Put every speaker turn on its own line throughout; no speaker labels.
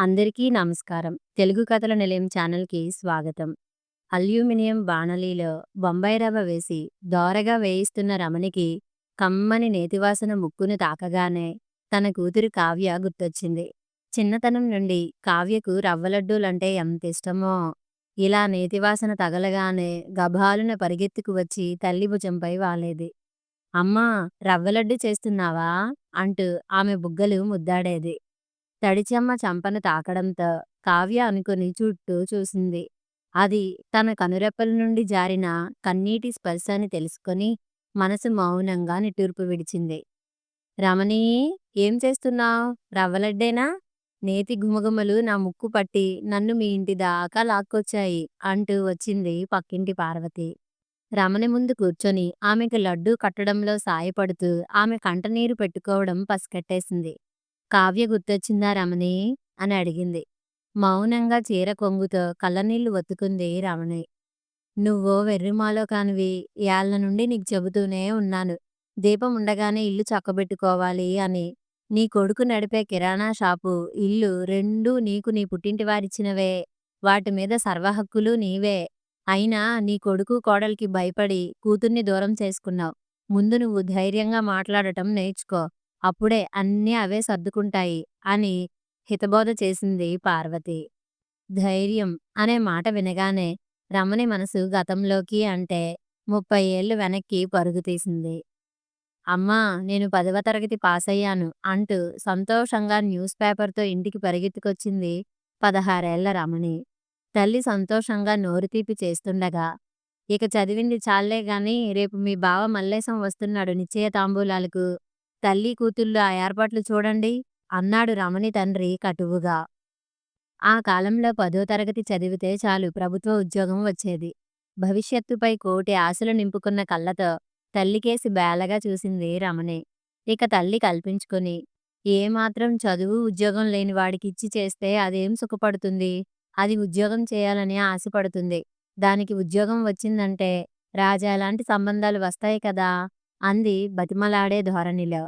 అందరికీ నమస్కారం. తెలుగు కథల నిలయం ఛానల్‌కి స్వాగతం. అల్యూమినియం బాణలీలో బొంబాయి రవ్వ వేసి దోరగా వేయిస్తున్న రమణికి కమ్మని నేతివాసన ముక్కును తాకగానే తన కూతురు కావ్య గుర్తొచ్చింది. చిన్నతనం నుండి కావ్యకు రవ్వ లడ్డూలంటే ఎంతిష్టమో! ఇలా నేతివాసన తగలగానే గభాలున పరిగెత్తుకు వచ్చి తల్లి భుజంపై వాలేది. అమ్మా! రవ్వ లడ్డు చేస్తున్నావా? అంటూ ఆమె బుగ్గలు ముద్దాడేది. తడిచెమ్మ చెంపను తాకడంతో కావ్య అనుకుని చుట్టూ చూసింది. అది తన కనురెప్పల నుండి జారిన కన్నీటి స్పర్శ అని తెలుసుకొని మనసు మౌనంగా నిట్టూర్పు విడిచింది. రమణీ! ఏం చేస్తున్నావ్? రవ్వలడ్డేనా? నేతి ఘుమఘుమలు నా ముక్కు పట్టి నన్ను మీ ఇంటి దాకా లాక్కొచ్చాయి అంటూ వచ్చింది పక్కింటి పార్వతి. రమణి ముందు కూర్చొని ఆమెకు లడ్డూ కట్టడంలో సాయపడుతూ ఆమె కంటనీరు పెట్టుకోవడం పసికట్టేసింది. కావ్య గుర్తొచ్చిందా రమణి? అని అడిగింది. మౌనంగా చీర కొంగుతో కళ్ళనీళ్లు ఒత్తుకుంది రమణి. నువ్వో వెర్రిమాలోకానివి. ఏళ్ల నుండి నీకు చెబుతూనే ఉన్నాను. దీపం ఉండగానే ఇల్లు చక్కబెట్టుకోవాలి అని. నీ కొడుకు నడిపే కిరాణా షాపు, ఇల్లు రెండూ నీకు నీ పుట్టింటి వారిచ్చినవే. వాటి మీద సర్వహక్కులు నీవే. అయినా నీ కొడుకు కోడలికి భయపడి కూతుర్ని దూరం చేసుకున్నావు. ముందు నువ్వు ధైర్యంగా మాట్లాడటం నేర్చుకో. అప్పుడే అన్నీ అవే సర్దుకుంటాయి అని హితబోధ చేసింది పార్వతి. ధైర్యం అనే మాట వినగానే రమణి మనసు గతంలోకి అంటే 30 ఏళ్లు వెనక్కి పరుగు తీసింది. అమ్మా! నేను 10వ తరగతి పాసయ్యాను అంటూ సంతోషంగా న్యూస్ పేపర్‌తో ఇంటికి పరిగెత్తుకొచ్చింది 16 ఏళ్ల రమణి. తల్లి సంతోషంగా నోరు తీపి చేస్తుండగా, ఇక చదివింది చాల్లే గాని రేపు మీ బావ మల్లేశం వస్తున్నాడు నిశ్చయ తాంబూలాలకు. తల్లి కూతుళ్ళు ఆ ఏర్పాట్లు చూడండి అన్నాడు రమణి తండ్రి కటువుగా. ఆ కాలంలో 10వ తరగతి చదివితే చాలు ప్రభుత్వ ఉద్యోగం వచ్చేది. భవిష్యత్తుపై కోటి ఆశలు నింపుకున్న కళ్ళతో తల్లికేసి బేలగా చూసింది రమణి. ఇక తల్లి కల్పించుకొని, ఏమాత్రం చదువు ఉద్యోగం లేని వాడికిచ్చి చేస్తే అదేం సుఖపడుతుంది? అది ఉద్యోగం చేయాలని ఆశపడుతుంది. దానికి ఉద్యోగం వచ్చిందంటే రాజాలాంటి సంబంధాలు వస్తాయి కదా! అంది బతిమలాడే ధోరణిలో.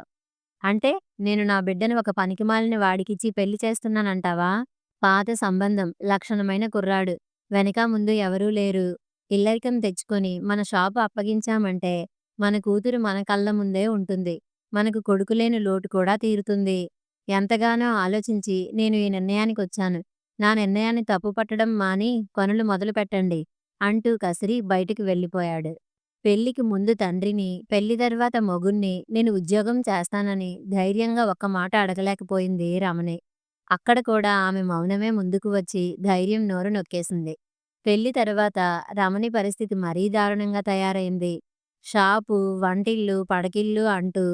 అంటే నేను నా బిడ్డని ఒక పనికిమాలిన వాడికిచ్చి పెళ్లి చేస్తున్నానంటావా? పాత సంబంధం, లక్షణమైన కుర్రాడు. వెనక ముందు ఎవరూ లేరు. ఇల్లరికం తెచ్చుకొని మన షాపు అప్పగించామంటే మన కూతురు మన కళ్ళ ముందే ఉంటుంది. మనకు కొడుకు లేని లోటు కూడా తీరుతుంది. ఎంతగానో ఆలోచించి నేను ఈ నిర్ణయానికొచ్చాను. నా నిర్ణయాన్ని తప్పుపట్టడం మాని పనులు మొదలుపెట్టండి అంటూ కసిరి బయటికి వెళ్ళిపోయాడు. పెళ్లికి ముందు తండ్రిని, పెళ్లి తర్వాత మొగుణ్ణి నేను ఉద్యోగం చేస్తానని ధైర్యంగా ఒక్క మాట అడగలేకపోయింది రమణి. అక్కడ కూడా ఆమె మౌనమే ముందుకు వచ్చి ధైర్యం నోరు నొక్కేసింది. పెళ్లి తర్వాత రమణి పరిస్థితి మరీ దారుణంగా తయారైంది. షాపు, వంటిల్లు, పడకిల్లు అంటూ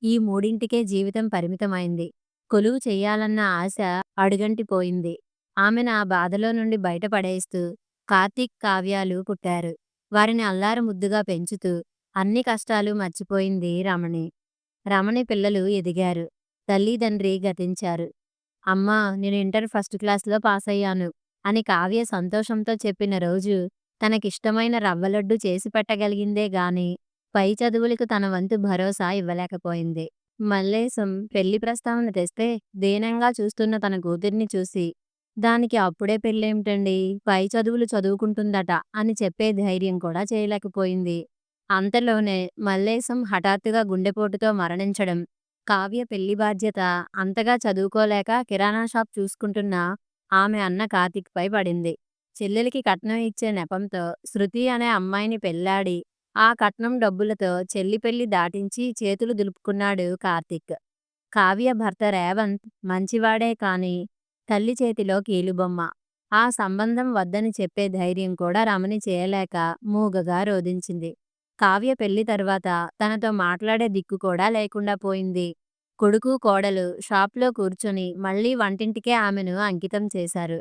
ఈ మూడింటికే జీవితం పరిమితమైంది. కొలువు చెయ్యాలన్న ఆశ అడుగంటిపోయింది. ఆమెను ఆ బాధలో నుండి బయటపడేస్తూ కార్తీక్, కావ్యాలు పుట్టారు. వారిని అల్లారు ముద్దుగా పెంచుతూ అన్ని కష్టాలు మర్చిపోయింది రమణి. రమణి పిల్లలు ఎదిగారు. తల్లిదండ్రి గతించారు. అమ్మా! నేను ఇంటర్ ఫస్ట్ క్లాస్‌లో పాసయ్యాను అని కావ్య సంతోషంతో చెప్పిన రోజు తనకిష్టమైన రవ్వలడ్డు చేసి పెట్టగలిగిందే గాని పై చదువులకు తన వంతు భరోసా ఇవ్వలేకపోయింది. మల్లేశం పెళ్లి ప్రస్తావన తెస్తే దీనంగా చూస్తున్న తన కూతుర్ని చూసి, దానికి అప్పుడే పెళ్ళేమిటండి, పై చదువులు చదువుకుంటుందట అని చెప్పే ధైర్యం కూడా చేయలేకపోయింది. అంతలోనే మల్లేశం హఠాత్తుగా గుండెపోటుతో మరణించడం, కావ్య పెళ్లి బాధ్యత అంతగా చదువుకోలేక కిరాణా షాప్ చూసుకుంటున్న ఆమె అన్న కార్తీక్‌పై పడింది. చెల్లెలికి కట్నం ఇచ్చే నెపంతో శృతి అనే అమ్మాయిని పెళ్లాడి, ఆ కట్నం డబ్బులతో చెల్లి పెళ్లి దాటించి చేతులు దులుపుకున్నాడు కార్తీక్. కావ్య భర్త రేవంత్ మంచివాడే కానీ తల్లి చేతిలో కీలుబొమ్మ. ఆ సంబంధం వద్దని చెప్పే ధైర్యం కూడా రమణి చేయలేక మూగగా రోదించింది. కావ్య పెళ్లి తర్వాత తనతో మాట్లాడే దిక్కు కూడా లేకుండా పోయింది. కొడుకు, కోడలు షాప్‌లో కూర్చొని మళ్ళీ వంటింటికే ఆమెను అంకితం చేశారు.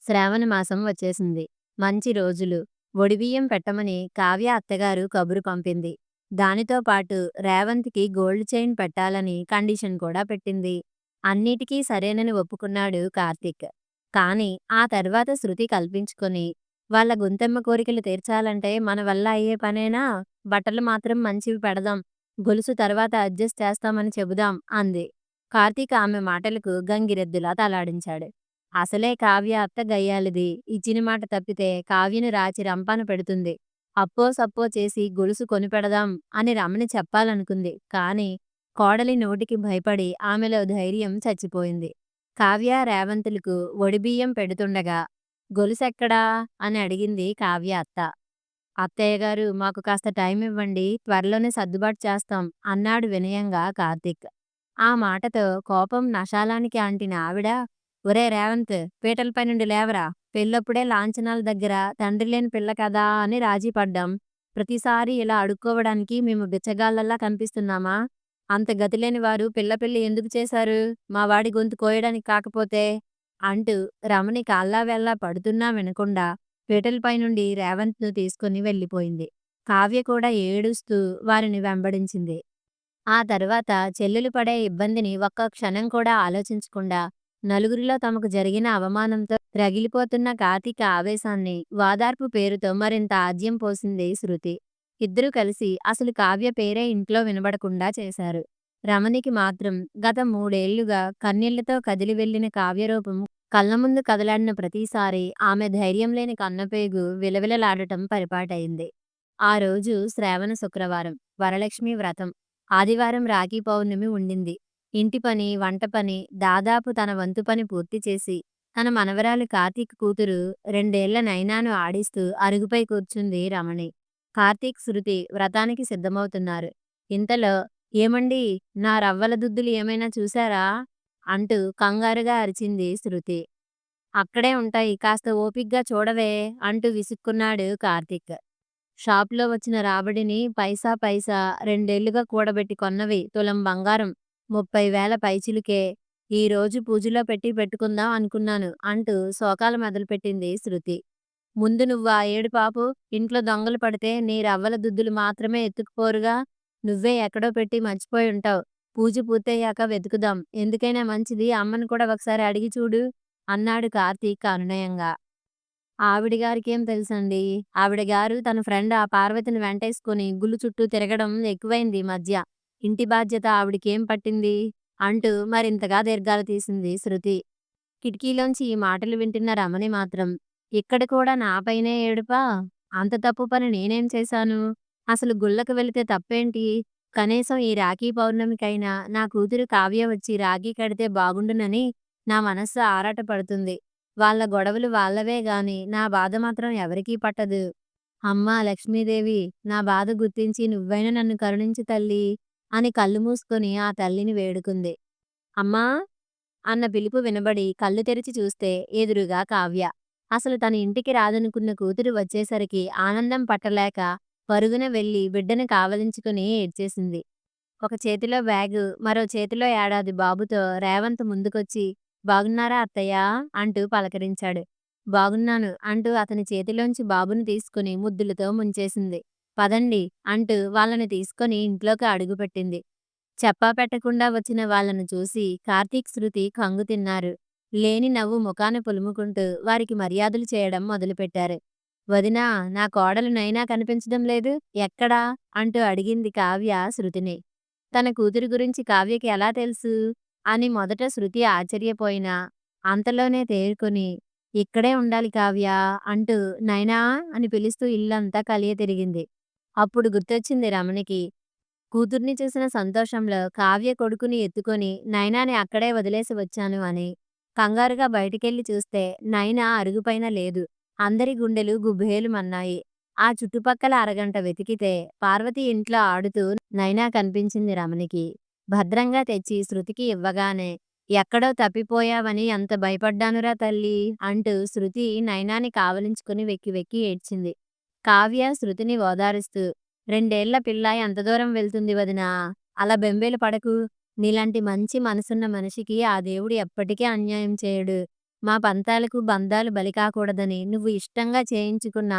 శ్రావణ మాసం వచ్చేసింది. మంచి రోజులు. ఒడిబియ్యం పెట్టమని కావ్య అత్తగారు కబురు పంపింది. దానితో పాటు రేవంత్‌కి గోల్డ్ చైన్ పెట్టాలని కండిషన్ కూడా పెట్టింది. అన్నిటికీ సరేనని ఒప్పుకున్నాడు కార్తీక్. కానీ ఆ తర్వాత శృతి కల్పించుకొని, వాళ్ళ గొంతెమ్మ కోరికలు తీర్చాలంటే మన వల్ల అయ్యే పనేనా? బట్టలు మాత్రం మంచివి పెడదాం. గొలుసు తర్వాత అడ్జస్ట్ చేస్తామని చెబుదాం అంది. కార్తీక్ ఆమె మాటలకు గంగిరెద్దులా తలాడించాడు. అసలే కావ్య అత్త గయ్యాళిది. ఇచ్చిన మాట తప్పితే కావ్యను రాచి రంపాన పెడుతుంది. అప్పో సప్పో చేసి గొలుసు కొనిపెడదాం అని రమణి చెప్పాలనుకుంది. కానీ కోడలి నోటికి భయపడి ఆమెలో ధైర్యం చచ్చిపోయింది. కావ్య, రేవంతులకు ఒడిబియ్యం పెడుతుండగా గొలుసెక్కడా అని అడిగింది కావ్య అత్త. అత్తయ్యగారు, మాకు కాస్త టైమివ్వండి. త్వరలోనే సర్దుబాటు చేస్తాం అన్నాడు వినయంగా కార్తీక్. ఆ మాటతో కోపం నషాలానికి అంటిన ఆవిడ, ఒరే రేవంత్, పీటలపై నుండి లేవరా. పెళ్ళప్పుడే లాంఛనాల దగ్గర తండ్రి లేని పిల్ల కదా అని రాజీ పడ్డాం. ప్రతిసారి ఇలా అడుక్కోవడానికి మేము బిచ్చగాళ్ళలా కనిపిస్తున్నామా? అంత గతిలేని వారు పిల్ల పెళ్లి ఎందుకు చేశారు? మా వాడి గొంతు కోయడానికి కాకపోతే అంటూ రమణి కాళ్ళా వేళ్ళా పడుతున్నా వినకుండా పీటలపై నుండి రేవంత్‌ను తీసుకొని వెళ్ళిపోయింది. కావ్య కూడా ఏడుస్తూ వారిని వెంబడించింది. ఆ తర్వాత చెల్లెలు పడే ఇబ్బందిని ఒక్క క్షణం కూడా ఆలోచించకుండా నలుగురిలో తమకు జరిగిన అవమానంతో రగిలిపోతున్న కార్తీక ఆవేశాన్ని వాదార్పు పేరుతో మరింత ఆజ్యం పోసింది శృతి. ఇద్దరూ కలిసి అసలు కావ్య పేరే ఇంట్లో వినబడకుండా చేశారు. రమణికి మాత్రం గత 3 ఏళ్లుగా కన్నీళ్లతో కదిలి వెళ్లిన కావ్యరూపం కళ్ళ ముందు కదలాడిన ప్రతిసారి ఆమె ధైర్యం లేని కన్నపేగు విలవిలలాడటం పరిపాటయింది. ఆ రోజు శ్రావణ శుక్రవారం, వరలక్ష్మి వ్రతం. ఆదివారం రాఖీ పౌర్ణమి ఉండింది. ఇంటి పని, వంట పని, దాదాపు తన వంతు పని పూర్తి చేసి తన మనవరాలు కార్తీక్ కూతురు 2 ఏళ్ల నైనాను ఆడిస్తూ అరుగుపై కూర్చుంది రమణి. కార్తీక్, శృతి వ్రతానికి సిద్ధమవుతున్నారు. ఇంతలో, ఏమండీ, నా రవ్వల దుద్దులు ఏమైనా చూశారా అంటూ కంగారుగా అరిచింది శృతి. అక్కడే ఉంటాయి, కాస్త ఓపిగ్గా చూడవే అంటూ విసుక్కున్నాడు కార్తీక్. షాప్‌లో వచ్చిన రాబడిని పైసా పైసా 2 ఏళ్లుగా కూడబెట్టి కొన్నవి తులం బంగారం 30,000 పైచిలుకే. ఈరోజు పూజలో పెట్టుకుందాం అనుకున్నాను అంటూ శోకాలు మొదలుపెట్టింది శృతి. ముందు నువ్వు ఆ ఏడుపు ఆపు. ఇంట్లో దొంగలు పడితే నీ రవ్వల దుద్దులు మాత్రమే ఎత్తుకుపోరుగా. నువ్వే ఎక్కడో పెట్టి మర్చిపోయి ఉంటావు. పూజ పూర్తయ్యాక వెతుకుదాం. ఎందుకైనా మంచిది అమ్మను కూడా ఒకసారి అడిగి చూడు అన్నాడు కార్తీక్ అనునయంగా. ఆవిడగారికేం తెలుసండి. ఆవిడగారు తన ఫ్రెండ్ ఆ పార్వతిని వెంటేసుకొని గుళ్ళు చుట్టూ తిరగడం ఎక్కువైంది ఈ మధ్య. ఇంటి బాధ్యత ఆవిడకేం పట్టింది అంటూ మరింతగా దీర్ఘాలు తీసింది శృతి. కిటికీలోంచి ఈ మాటలు వింటున్న రమణి మాత్రం, ఇక్కడ కూడా నాపైనే ఏడుపా? అంత తప్పు పని నేనేం చేశాను? అసలు గుళ్ళకు వెళితే తప్పేంటి? కనీసం ఈ రాఖీ పౌర్ణమికైనా నా కూతురు కావ్య వచ్చి రాఖీ కడితే బాగుండునని నా మనస్సు ఆరాటపడుతుంది. వాళ్ళ గొడవలు వాళ్ళవే గాని నా బాధ మాత్రం ఎవరికీ పట్టదు. అమ్మా లక్ష్మీదేవి, నా బాధ గుర్తించి నువ్వైనా నన్ను కరుణించు తల్లీ అని కళ్ళు మూసుకొని ఆ తల్లిని వేడుకుంది. అమ్మా అన్న పిలుపు వినబడి కళ్ళు తెరిచి చూస్తే ఎదురుగా కావ్య. అసలు తన ఇంటికి రాదనుకున్న కూతురు వచ్చేసరికి ఆనందం పట్టలేక పరుగున వెళ్ళి బిడ్డను కావలించుకుని ఏడ్చేసింది. ఒక చేతిలో బ్యాగు, మరో చేతిలో ఏడాది బాబుతో రేవంత్ ముందుకొచ్చి, బాగున్నారా అత్తయ్యా అంటూ పలకరించాడు. బాగున్నాను అంటూ అతని చేతిలోంచి బాబును తీసుకుని ముద్దులతో ముంచేసింది. పదండి అంటూ వాళ్ళని తీసుకొని ఇంట్లోకి అడుగుపెట్టింది. చెప్పా పెట్టకుండా వచ్చిన వాళ్ళను చూసి కార్తీక్, శృతి కంగు తిన్నారు. లేని నవ్వు ముఖాన పులుముకుంటూ వారికి మర్యాదలు చేయడం మొదలుపెట్టారు. వదినా, నా కోడలు నైనా కనిపించడం లేదు, ఎక్కడా అంటూ అడిగింది కావ్య శృతిని. తన కూతురి గురించి కావ్యకి ఎలా తెలుసు అని మొదట శృతి ఆశ్చర్యపోయినా అంతలోనే తేరుకొని, ఇక్కడే ఉండాలి కావ్య అంటూ నైనా అని పిలుస్తూ ఇల్లంతా కలియ తిరిగింది. అప్పుడు గుర్తొచ్చింది రమణికి. కూతుర్ని చూసిన సంతోషంలో కావ్య కొడుకుని ఎత్తుకొని నైనాని అక్కడే వదిలేసి వచ్చాను అని. కంగారుగా బయటికెళ్ళి చూస్తే నైనా అరుగుపైన లేదు. అందరి గుండెలు గుభేలుమన్నాయి. ఆ చుట్టుపక్కల అరగంట వెతికితే పార్వతి ఇంట్లో ఆడుతూ నైనా కనిపించింది రమణికి. భద్రంగా తెచ్చి శృతికి ఇవ్వగానే, ఎక్కడో తప్పిపోయావని ఎంత భయపడ్డానురా తల్లీ అంటూ శృతి నైనాని కావలించుకుని వెక్కి వెక్కి ఏడ్చింది. కావ్య శృతిని ఓదారుస్తూ, 2 ఏళ్ల పిల్ల ఎంత దూరం వెళ్తుంది వదినా, అలా బెంబేలు పడకు. నీలాంటి మంచి మనసున్న మనిషికి ఆ దేవుడు ఎప్పటికీ అన్యాయం చేయడు. మా పంతాలకు బంధాలు బలి కాకూడదని నువ్వు ఇష్టంగా చేయించుకున్న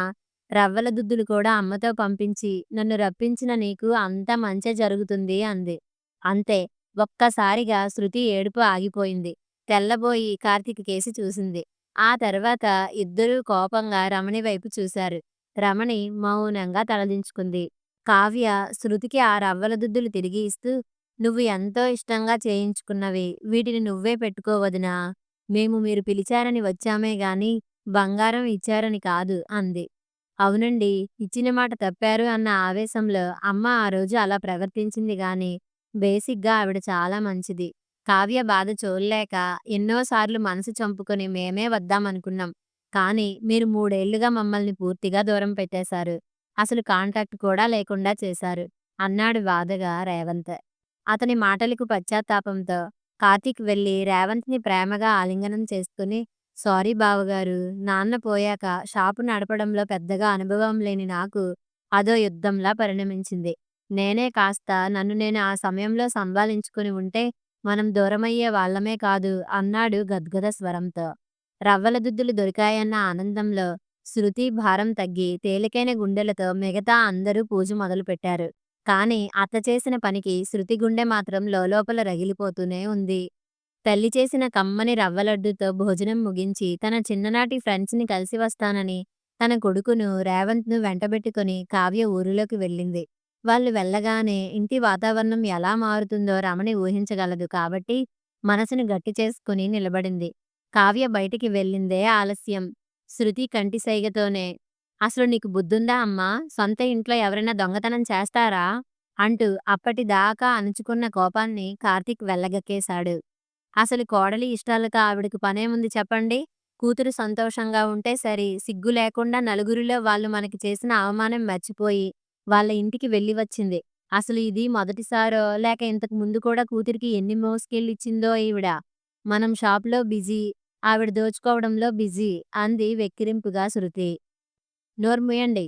రవ్వల దుద్దులు కూడా అమ్మతో పంపించి నన్ను రప్పించిన నీకు అంతా మంచే జరుగుతుంది అంది. అంతే, ఒక్కసారిగా శృతి ఏడుపు ఆగిపోయింది. తెల్లబోయి కార్తీక్ కేసి చూసింది. ఆ తర్వాత ఇద్దరూ కోపంగా రమణి వైపు చూశారు. రమణి మౌనంగా తలదించుకుంది. కావ్య శృతికి ఆ రవ్వల దుద్దులు తిరిగి ఇస్తూ, నువ్వు ఎంతో ఇష్టంగా చేయించుకున్నవి, వీటిని నువ్వే పెట్టుకో వదినా. మేము మీరు పిలిచారని వచ్చామే గాని బంగారం ఇచ్చారని కాదు అంది. అవునండి. ఇచ్చిన మాట తప్పారు అన్న ఆవేశంలో అమ్మ ఆ రోజు అలా ప్రవర్తించింది గాని, బేసిక్‌గా ఆవిడ చాలా మంచిది. కావ్య బాధ చూడలేక ఎన్నోసార్లు మనసు చంపుకొని మేమే వద్దామనుకున్నాం. కానీ మీరు 3 ఏళ్లుగా మమ్మల్ని పూర్తిగా దూరం పెట్టేశారు. అసలు కాంటాక్ట్ కూడా లేకుండా చేశారు అన్నాడు బాధగా రేవంత్. అతని మాటలకు పశ్చాత్తాపంతో కార్తీక్ వెళ్లి రేవంత్‌ని ప్రేమగా ఆలింగనం చేసుకుని సారీ బావగారు. నాన్న పోయాక షాపు నడపడంలో పెద్దగా అనుభవం లేని నాకు అదో యుద్ధంలా పరిణమించింది. నేనే కాస్త నన్ను నేను ఆ సమయంలో సంభాళించుకుని ఉంటే మనం దూరమయ్యే వాళ్ళమే కాదు అన్నాడు గద్గద స్వరంతో. రవ్వల దుద్దులు దొరికాయన్న ఆనందంలో శృతి భారం తగ్గి తేలికైన గుండెలతో మిగతా అందరూ పూజ మొదలుపెట్టారు. కానీ అత్త చేసిన పనికి శృతి గుండె మాత్రం లోలోపల రగిలిపోతూనే ఉంది. తల్లి చేసిన కమ్మని రవ్వ లడ్డూతో భోజనం ముగించి తన చిన్ననాటి ఫ్రెండ్స్‌ని కలిసి వస్తానని తన కొడుకును రేవంత్‌ను వెంటబెట్టుకొని కావ్య ఊరిలోకి వెళ్ళింది. వాళ్ళు వెళ్ళగానే ఇంటి వాతావరణం ఎలా మారుతుందో రమణి ఊహించగలదు కాబట్టి మనసును గట్టి చేసుకుని నిలబడింది. కావ్య బయటికి వెళ్ళిందే ఆలస్యం. శృతి కంటి సైగతోనే "అసలు నీకు బుద్ధుందా అమ్మా? సొంత ఇంట్లో ఎవరైనా దొంగతనం చేస్తారా?" అంటూ అప్పటిదాకా అణుచుకున్న కోపాన్ని కార్తీక్ వెళ్ళగక్కేశాడు. అసలు కోడలి ఇష్టాలతో ఆవిడకి పనేముంది చెప్పండి? కూతురు సంతోషంగా ఉంటే సరి. సిగ్గు లేకుండా నలుగురిలో వాళ్ళు మనకి చేసిన అవమానం మర్చిపోయి, వాళ్ళ ఇంటికి వెళ్ళి వచ్చింది. అసలు ఇది మొదటిసారో, లేక ఇంతకు ముందు కూడా కూతురికి ఎన్ని మోసుకెళ్ళిచ్చిందో ఈవిడ. మనం షాప్‌లో బిజీ, ఆవిడ దోచుకోవడంలో బిజీ అంది వెక్కిరింపుగా శృతి. నోర్ముయ్యండి.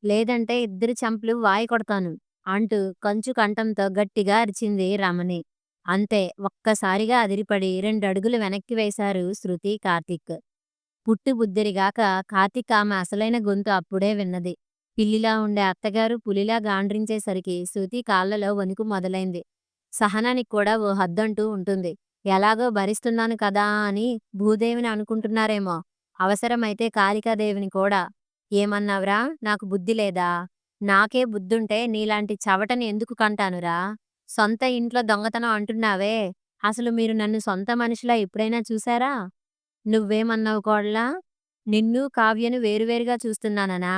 లేదంటే ఇద్దరి చెంపలు వాయి కొడతాను అంటూ కంచు కంఠంతో గట్టిగా అరిచింది రమణి. అంతే ఒక్కసారిగా అదిరిపడి 2 అడుగులు వెనక్కి వేశారు శృతి, కార్తీక్. పుట్టి బుద్ధిరిగాక కార్తీక్ ఆమె అసలైన గొంతు అప్పుడే విన్నది. పిల్లిలా ఉండే అత్తగారు పులిలా గాండ్రించేసరికి శృతి కాళ్ళలో వణుకు మొదలైంది. సహనానికి కూడా ఓ హద్దంటూ ఉంటుంది. ఎలాగో భరిస్తున్నాను కదా అని భూదేవిని అనుకుంటున్నారేమో. అవసరమైతే కాళికాదేవిని కూడా. ఏమన్నావురా? నాకు బుద్ధి లేదా? నాకే బుద్ధుంటే నీలాంటి చవటని ఎందుకు కంటానురా? సొంత ఇంట్లో దొంగతనం అంటున్నావే, అసలు మీరు నన్ను సొంత మనిషిలా ఎప్పుడైనా చూసారా? నువ్వేమన్నావు కోడలా? నిన్నూ, కావ్యను వేరువేరుగా చూస్తున్నాననా?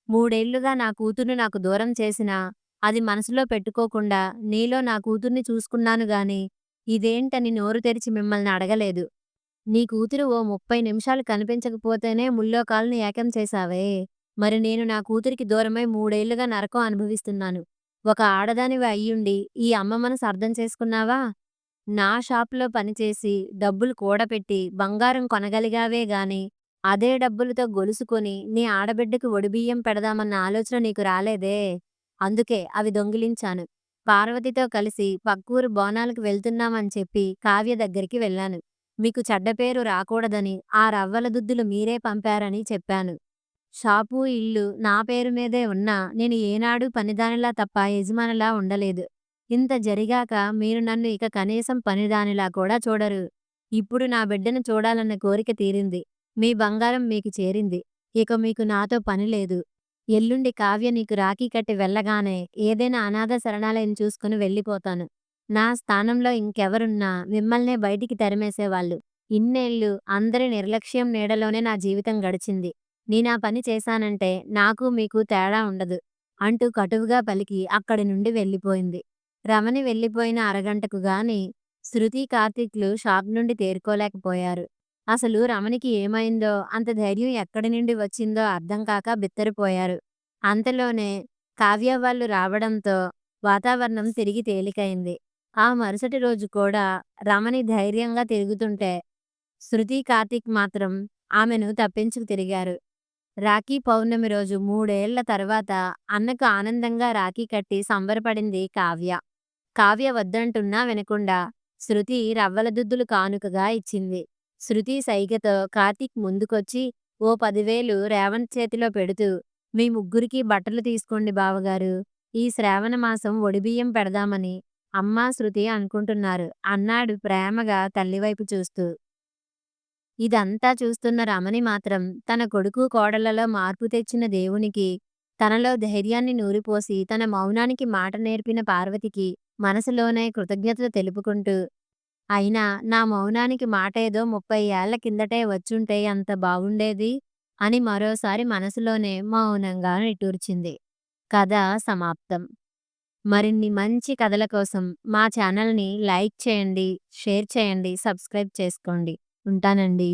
3 ఏళ్లుగా నా కూతుర్ని నాకు దూరం చేసినా, అది మనసులో పెట్టుకోకుండా నీలో నా కూతుర్ని చూసుకున్నాను గాని, ఇదేంటని నోరు తెరిచి మిమ్మల్ని అడగలేదు. నీ కూతురు ఓ 30 నిమిషాలు కనిపించకపోతేనే ముల్లోకాల్ని ఏకం చేశావే! మరి నేను నా కూతురికి దూరమై 3 ఏళ్లుగా నరకం అనుభవిస్తున్నాను. ఒక ఆడదానివి అయ్యుండి ఈ అమ్మ మనసు అర్థం చేసుకున్నావా? నా షాపులో పనిచేసి, డబ్బులు కూడబెట్టి, బంగారం కొనగలిగావే గాని, అదే డబ్బులతో గొలుసు కొని, నీ ఆడబిడ్డకి ఒడిబియ్యం పెడదామన్న ఆలోచన నీకు రాలేదే! అందుకే అవి దొంగిలించాను. పార్వతితో కలిసి పక్కూరు బోనాలకు వెళ్తున్నామని చెప్పి కావ్య దగ్గరికి వెళ్ళాను. మీకు చెడ్డ పేరు రాకూడదని ఆ రవ్వల దుద్దులు మీరే పంపారని చెప్పాను. షాపు, ఇల్లు నా పేరు మీదే ఉన్నా నేను ఏనాడూ పనిదానిలా తప్ప యజమానిలా ఉండలేదు. ఇంత జరిగాక మీరు నన్ను ఇక కనీసం పనిదానిలా కూడా చూడరు. ఇప్పుడు నా బిడ్డను చూడాలన్న కోరిక తీరింది. మీ బంగారం మీకు చేరింది. ఇక మీకు నాతో పని లేదు. ఎల్లుండి కావ్య నీకు రాఖీ కట్టి వెళ్ళగానే ఏదైనా అనాథ శరణాలయం చూసుకుని వెళ్ళిపోతాను. నా స్థానంలో ఇంకెవరున్నా మిమ్మల్నే బయటికి తరిమేసేవాళ్ళు. ఇన్నేళ్ళు అందరి నిర్లక్ష్యం నీడలోనే నా జీవితం గడిచింది. నేనా పని చేశానంటే నాకు మీకు తేడా ఉండదు అంటూ కటువుగా పలికి అక్కడి నుండి వెళ్ళిపోయింది. రమణి వెళ్ళిపోయిన అరగంటకు గాని శృతి, కార్తీక్‌లు షాప్ నుండి తేరుకోలేకపోయారు. అసలు రమణికి ఏమైందో, అంత ధైర్యం ఎక్కడి నుండి వచ్చిందో అర్థం కాక బిత్తరపోయారు. అంతలోనే కావ్య వాళ్ళు రావడంతో వాతావరణం తిరిగి తేలికైంది. ఆ మరుసటి రోజు కూడా రమణి ధైర్యంగా తిరుగుతుంటే శృతి, కార్తీక్ మాత్రం ఆమెను తప్పించుకు తిరిగారు. రాఖీ పౌర్ణమి రోజు 3 ఏళ్ల తర్వాత అన్నకు ఆనందంగా రాఖీ కట్టి సంబరపడింది కావ్య. కావ్య వద్దంటున్నా వినకుండా శృతి రవ్వల దుద్దులు కానుకగా ఇచ్చింది. శృతి సైగతో కార్తీక్ ముందుకొచ్చి ఓ 10,000 రేవంత్ చేతిలో పెడుతూ మీ ముగ్గురికి బట్టలు తీసుకోండి బావగారు. ఈ శ్రావణ మాసం ఒడిబియ్యం పెడదామని అమ్మా, శృతి అనుకుంటున్నారు అన్నాడు ప్రేమగా తల్లివైపు చూస్తూ. ఇదంతా చూస్తున్న రమణి మాత్రం తన కొడుకు, కోడళ్లలో మార్పు తెచ్చిన దేవునికి, తనలో ధైర్యాన్ని నూరిపోసి తన మౌనానికి మాట నేర్పిన పార్వతికి మనసులోనే కృతజ్ఞతలు తెలుపుకుంటూ అయినా నా మౌనానికి మాటేదో 30 ఏళ్ల కిందటే వచ్చుంటే ఎంత బాగుండేది అని మరోసారి మనసులోనే మౌనంగా నిట్టూర్చింది. కథ సమాప్తం. మరిన్ని మంచి కథల కోసం మా ఛానల్‌ని లైక్ చేయండి, షేర్ చేయండి, సబ్స్క్రైబ్ చేసుకోండి. ఉంటానండి.